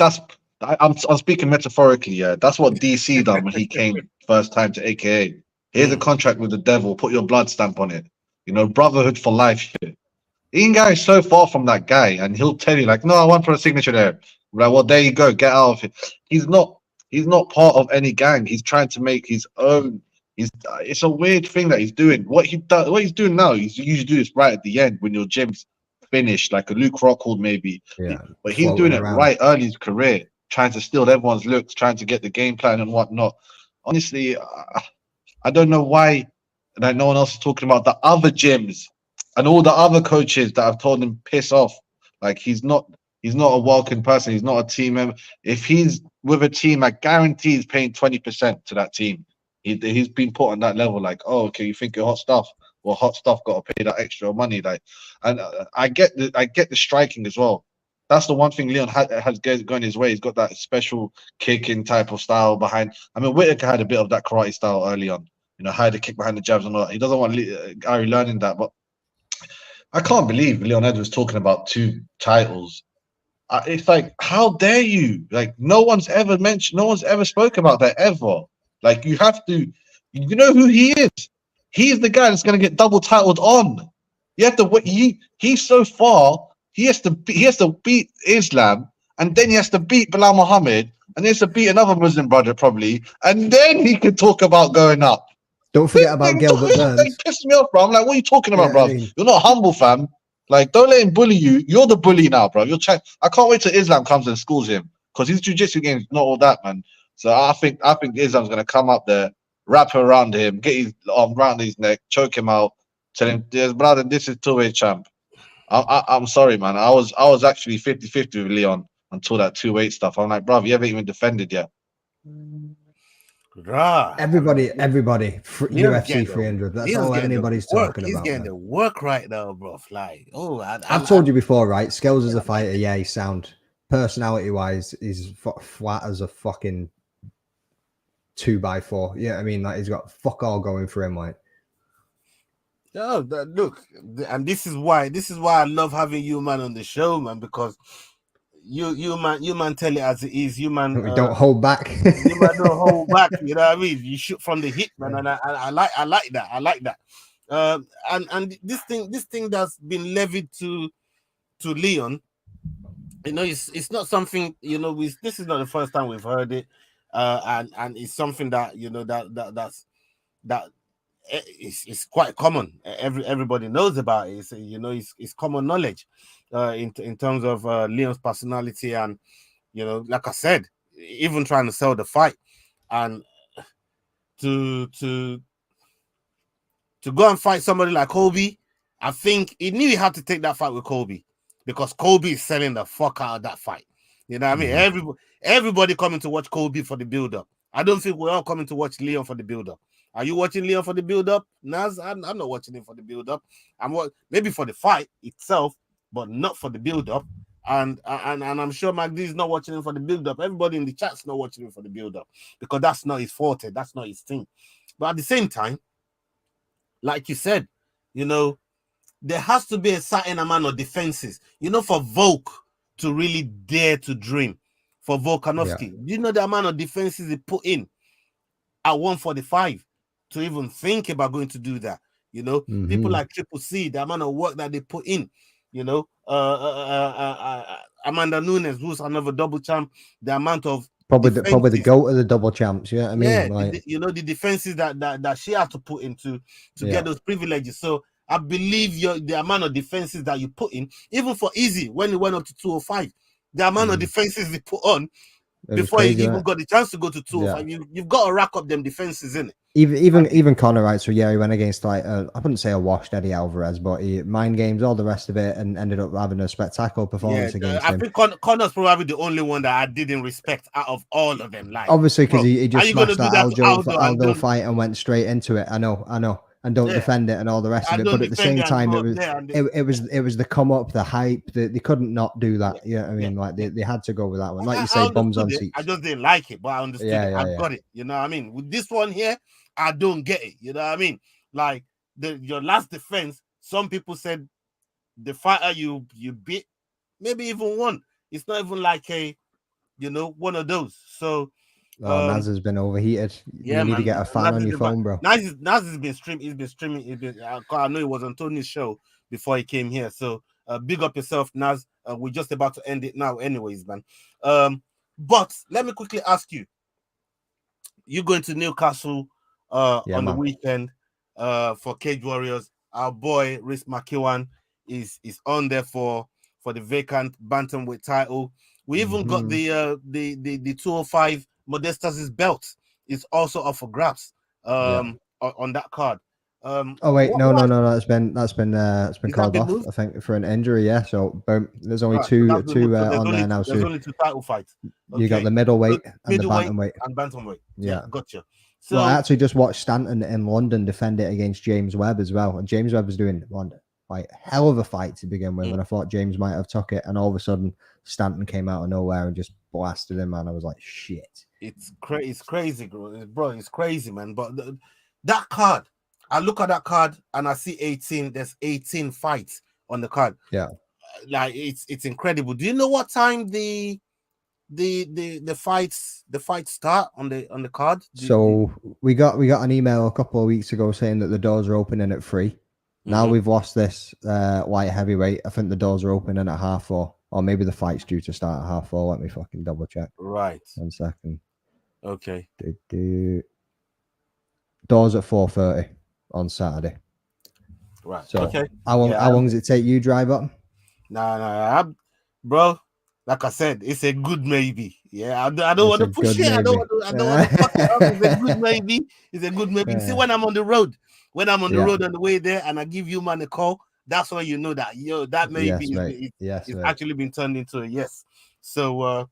I'm speaking metaphorically, yeah. That's what DC done when he came first time to AKA. Here's a contract with the devil, put your blood stamp on it. Brotherhood for life here. Ian Gary's so far from that guy, and he'll tell you, like, no, I want for a signature there. Like, well, there you go, get out of it. He's not part of any gang. He's trying to make his own. It's a weird thing that he's doing. What he's doing now, he's usually do this right at the end when your gym's finished, like a Luke Rockhold maybe. Yeah. But he's doing it right early in his career, trying to steal everyone's looks, trying to get the game plan and whatnot. Honestly, I don't know why that no one else is talking about the other gyms and all the other coaches that have told him piss off. Like, he's not a welcome person. He's not a team member. If he's with a team, I guarantee he's paying 20% to that team. He's been put on that level. Like, oh, okay, you think you're hot stuff? Well, hot stuff got to pay that extra money. Like, and I get the striking as well. That's the one thing Leon has going his way. He's got that special kicking type of style behind. I mean, Whitaker had a bit of that karate style early on. Hide the kick behind the jabs and all that. He doesn't want Gary learning that. But I can't believe Leon Edwards talking about 2 titles. It's like, how dare you? Like, no one's ever spoke about that ever. Like, you have to, who he is. He's the guy that's going to get double titled on. You have to wait. He's so far. He has to beat Islam, and then he has to beat Bilal Muhammad, and he has to beat another Muslim brother probably, and then he can talk about going up. Don't forget about Gilbert Burns. They pissed me off, bro. I'm like, what are you talking about, bro? You're not humble, fam. Like, don't let him bully you. You're the bully now, bro. I can't wait till Islam comes and schools him, because his jiu-jitsu game is not all that, man. So I think Islam's gonna come up there, wrap around him, get his arm around his neck, choke him out, tell him, "Yes, brother, this is two-way champ." I'm sorry, man. I was actually 50-50 with Leon until that 2-weight stuff. I'm like, bro, you haven't even defended yet. Right. Everybody, UFC 300. That's all anybody's talking about. He's getting the work right now, bro. Like, I've told you before, right? Skills as a fighter, yeah, he's sound. Personality-wise, he's flat as a fucking 2x4. Yeah, I mean, like, he's got fuck all going for him, like. Oh, look, and this is why I love having you, man, on the show, man, because you man tell it as it is. You man, we don't hold back. You man don't hold back. You know what I mean? You shoot from the hip, man, and I like that. And this thing that's been levied to Leon, it's not something, this is not the first time we've heard it, and it's something that that it's quite common. Everybody knows about it. It's common knowledge in terms of Leon's personality, and like I said, even trying to sell the fight, and to go and fight somebody like Colby. I think he knew he had to take that fight with Colby, because Colby is selling the fuck out of that fight. You know what I mean? Everybody coming to watch Colby for the build-up. I don't think we're all coming to watch Leon for the build-up. Are you watching Leon for the build-up? Naz, I'm not watching him for the build-up. Maybe for the fight itself, but not for the build-up. And I'm sure MacD is not watching him for the build-up. Everybody in the chat's not watching him for the build-up because that's not his forte. That's not his thing. But at the same time, like you said, you know, there has to be a certain amount of defenses, you know, for Volk to really dare to dream. For Volkanovski, do you know the amount of defenses he put in at 145 to even think about going to do that? You know, people like Triple C, the amount of work that they put in, you know, Amanda Nunes, who's another double champ, the amount of probably the GOAT of the double champs. Yeah, I mean, yeah, like, you know, the defenses that she had to put into to get those privileges. So I believe the amount of defenses that you put in, even for Easy when he went up to 205, the amount of defenses he put on before he even got the chance to go to 205, you've got to rack up them defenses, in it. Even Conor, right? So yeah, he went against like I wouldn't say a washed Eddie Alvarez, but he mind games, all the rest of it, and ended up having a spectacular performance against him. I think Conor's probably the only one that I didn't respect out of all of them. Like, obviously, because he just smashed that Aldo fight and went straight into it. I know. And don't defend it and all the rest of it. But at the same time, it was the come up, the hype. They couldn't not do that. Yeah, I mean, like they had to go with that one. Like you say, bums on seats. I just didn't like it, but I understood it. I got it. You know what I mean? With this one here, I don't get it. You know what I mean? Like your last defense, some people said the fighter you beat, maybe even won. It's not even like one of those. So Naz has been overheated. You need to get a fan on your phone, bro. Naz has been streaming. He's been streaming. I know it was on Tony's show before he came here. So big up yourself, Naz. We're just about to end it now, anyways, man. But let me quickly ask you: you going to Newcastle on the weekend for Cage Warriors? Our boy Rhys McEwan is on there for the vacant bantamweight title. We even got the 205. Modestas' belt is also up for grabs on that card. No, that's been called off, I think, for an injury. Yeah, so boom, there's only two on there now. There's only two title fights. Okay. You got the middleweight and the bantamweight. Yeah, gotcha. So I actually just watched Stanton in London defend it against James Webb as well, and James Webb was doing one like hell of a fight to begin with, and I thought James might have took it, and all of a sudden Stanton came out of nowhere and just blasted him, and I was like, shit. It's crazy, bro. It's crazy, man. But that card, I look at that card and I see 18. There's 18 fights on the card. Yeah, like it's incredible. Do you know what time the fights start on the card? So we got an email a couple of weeks ago saying that the doors are opening at 3. Now we've lost this light heavyweight. I think the doors are opening at 4:30, or maybe the fight's due to start at 4:30. Let me fucking double check. Right. 1 second. Okay. Doors at 4:30 on Saturday. Right. So okay. How long does it take you drive up? Nah, bro. Like I said, it's a good maybe. Yeah, I don't want to push it. I don't want to fuck it up. It's a good maybe. It's a good maybe. Yeah. See, when I'm on the road, on the way there, and I give you man a call, that's when you know that that maybe is actually been turned into a yes. So,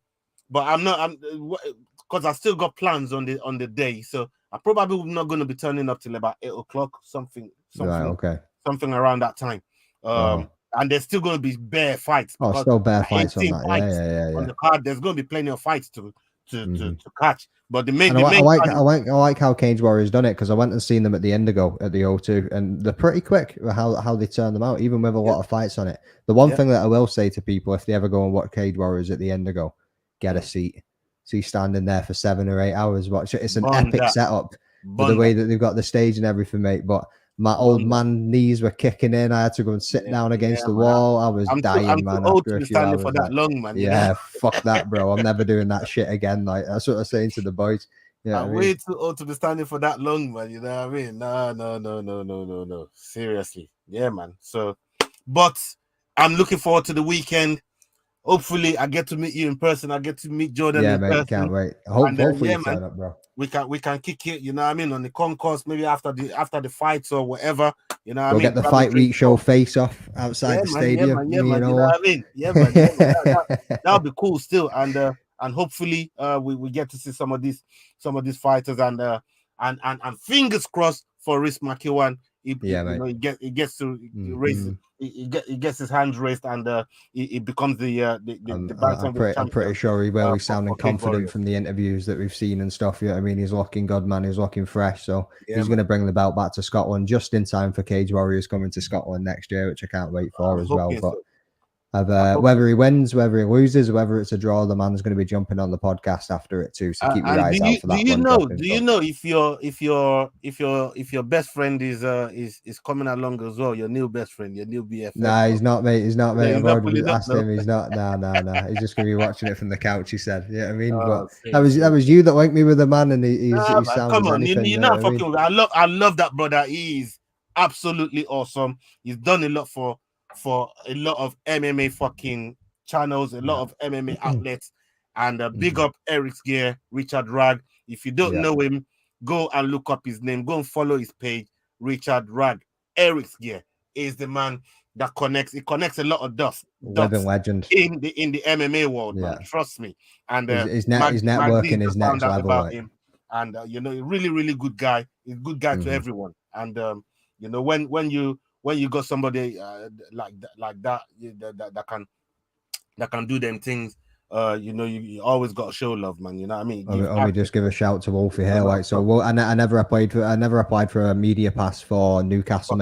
but I'm because I still got plans on the day. So I probably not going to be turning up till about 8:00, something around that time. And there's still going to be bare fights. Still bare fights on that. Yeah. On the card, there's going to be plenty of fights to catch. But I like how Cage Warriors done it, because I went and seen them at the Indigo at the O2, and they're pretty quick how they turn them out, even with a lot of fights on it. The one thing that I will say to people, if they ever go and watch Cage Warriors at the Indigo, get a seat. So you're standing there for 7 or 8 hours. Watch it. It's an epic setup with the way that they've got the stage and everything, mate. But my old man knees were kicking in. I had to go and sit down against the wall. I was dying, man. I'm too old to be standing for that long, man. Yeah, fuck that, bro. I'm never doing that shit again. Like, that's what I was saying to the boys. Yeah, I'm way too old to be standing for that long, man. You know what I mean? No. Seriously. Yeah, man. So, but I'm looking forward to the weekend. hopefully I get to meet you in person. I get to meet Jordan in mate, person. can't wait. Hopefully yeah, you turn up, bro. We can kick it, you know what I mean, on the concourse, maybe after the fights or whatever, you know what I mean. We'll get the Fight Week show face off outside the stadium. You know what I mean? Yeah, man. That'll be cool still. And hopefully we get to see some of these fighters and fingers crossed for Rhys McEwan. He gets to raise. He gets his hands raised and he becomes the I'm pretty sure he will. He's sounding confident from the interviews that we've seen and stuff. I mean, he's looking good, man. He's looking fresh. So he's going to bring the belt back to Scotland just in time for Cage Warriors coming to Scotland next year, which I can't wait for as well. But whether he wins, whether he loses, whether it's a draw, the man's going to be jumping on the podcast after it too. So keep your eyes out for that. Do you know if your best friend is coming along as well? Your new best friend, your new BFF. Nah, he's not, mate. He's not, mate. Yeah, I've already asked him. He's not. Nah. He's just going to be watching it from the couch. He said, "Yeah, I mean, but that was you that linked me with the man, and he sounds come on, anything, you're not fucking. I love that brother. He is absolutely awesome. He's done a lot for a lot of MMA fucking channels, a lot of MMA outlets, and big up Eric's Gear, Richard Rag. If you don't know him, go and look up his name. Go and follow his page, Richard Rag. Eric's Gear is the man that connects. It connects a lot of dots. Legend in the MMA world, man. Trust me. And his networking is next level. About him. And really, really good guy. He's a good guy to everyone. And when you got somebody like that can do them things, you always got to show love, man. You know what I mean? Let me just give a shout to Wolfie here. Like, so I never applied for a media pass for Newcastle.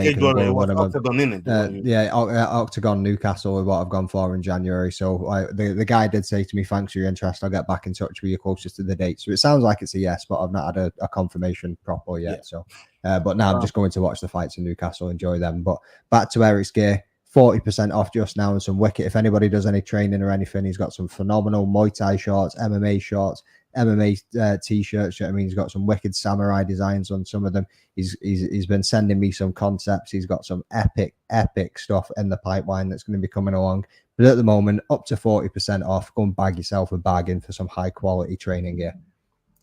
Octagon Newcastle is what I've gone for in January. So the guy did say to me, "Thanks for your interest. I'll get back in touch with you closest to the date." So it sounds like it's a yes, but I've not had a confirmation proper yet. So, but now I'm just going to watch the fights in Newcastle, enjoy them. But back to Eric's Gear. 40% off just now and some wicked. If anybody does any training or anything, he's got some phenomenal Muay Thai shorts, MMA shorts, MMA t-shirts. I mean, he's got some wicked samurai designs on some of them. He's been sending me some concepts. He's got some epic stuff in the pipeline that's going to be coming along. But at the moment, up to 40% off. Go and bag yourself a bargain for some high quality training gear.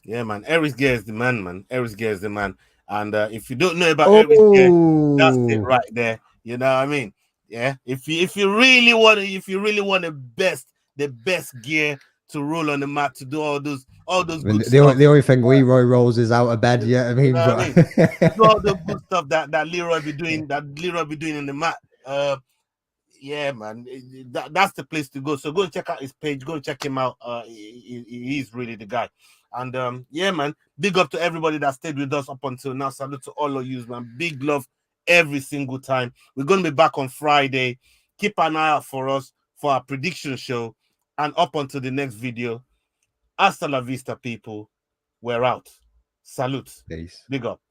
Yeah, man. Eric's Gear is the man. Eric's Gear is the man. And if you don't know about Eric's Gear, that's it right there. You know what I mean? Yeah, if you really want the best gear to roll on the mat, to do all those good stuff. The only thing Leroy rolls is out of bed. Yeah, I mean, do all the good stuff that Leroy be doing in the mat. Yeah, man, that's the place to go. So go and check out his page. Go and check him out. He's really the guy. And yeah, man, big up to everybody that stayed with us up until now. Salute to all of you, man. Big love every single time. We're going to be back on Friday. Keep an eye out for us for our prediction show. And up until the next video, hasta la vista, people. We're out. Salute. Peace. Big up.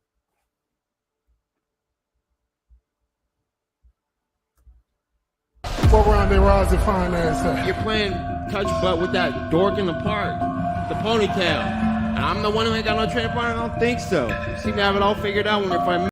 What round they rise to finance? You're playing touch butt with that dork in the park, the ponytail. And I'm the one who ain't got no training partner? I don't think so. You seem to have it all figured out when we're fighting.